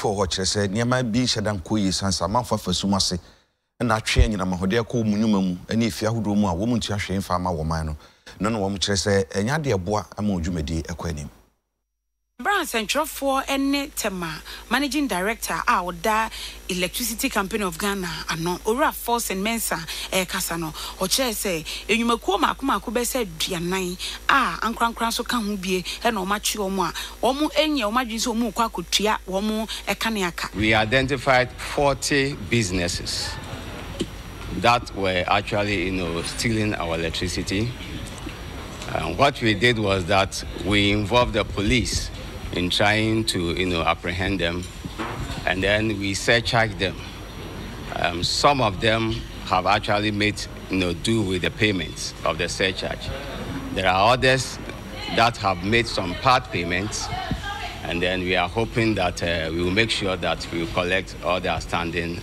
before what you said, near my be shadan koyi sansa, man for sumase, and not train in a mahode ko munum, and if you would more woman to a shame farmer woman. None one which say, and yadia bois a more jumedi aquanim. Brown Central for any tema managing director da electricity company of Ghana and ora force and mensa kasano or chair say you may call Makuma Kube said Dianai ankran so can be and no match or more any or margins or more quakutia or more a caniaca. We identified 40 businesses that were actually stealing our electricity. What we did was that we involved the police in trying to, apprehend them, and then we surcharged them. Some of them have actually made, do with the payments of the surcharge. There are others that have made some part payments, and then we are hoping that we will make sure that we will collect all the outstanding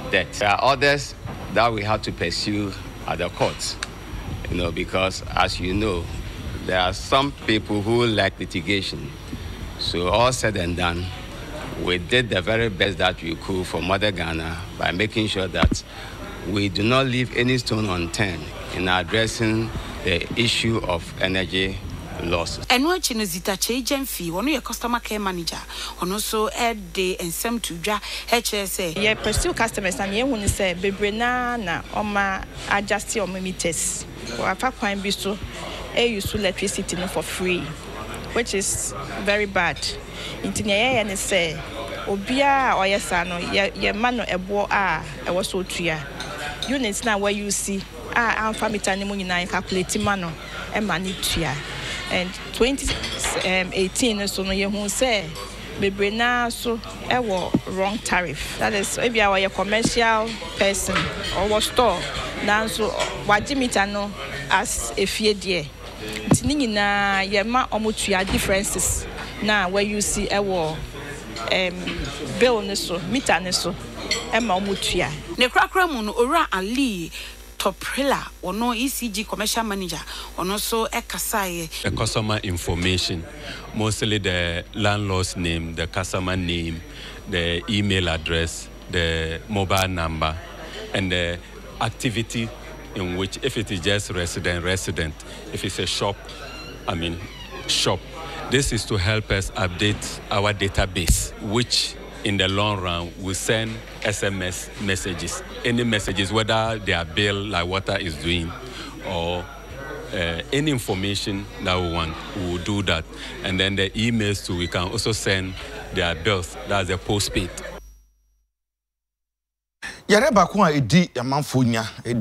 debt. There are others that we have to pursue at the courts, because as you know, there are some people who like litigation. So all said and done, we did the very best that we could for Mother Ghana by making sure that we do not leave any stone unturned in addressing the issue of energy losses. And watching Zita Chajan fee, one of your customer care manager, and also add the and some to HSA. Yeah, pursue customers and you want to say, Bebrena na oma adjust your meters. Or if I find bisto, use electricity for free, which is very bad. Intinya and say, Obia or yes, I know, your man a boy I was so tria. Units now where you see, I'm family nine calculating mano and money tria. And 2018, so no, you won't say, Bebrena so wrong tariff. That is, if you are a commercial person or store, now so what Jimitano as a fear dear. Tinina yema omutua differences now where you see a war bill neso meter neso ema omutua ne krakra mu no ora Ali Toprilla or no ECG commercial manager or also Ekasaye. The customer information, mostly the landlord's name, the customer name, the email address, the mobile number, and the activity in which, if it is just resident, if it's a shop, shop. This is to help us update our database, which in the long run will send SMS messages, any messages, whether their bill, like water is doing, or any information that we want, we will do that. And then the emails too, we can also send their bills, that's the postpaid. Yareba kwa edi ya manfunya edi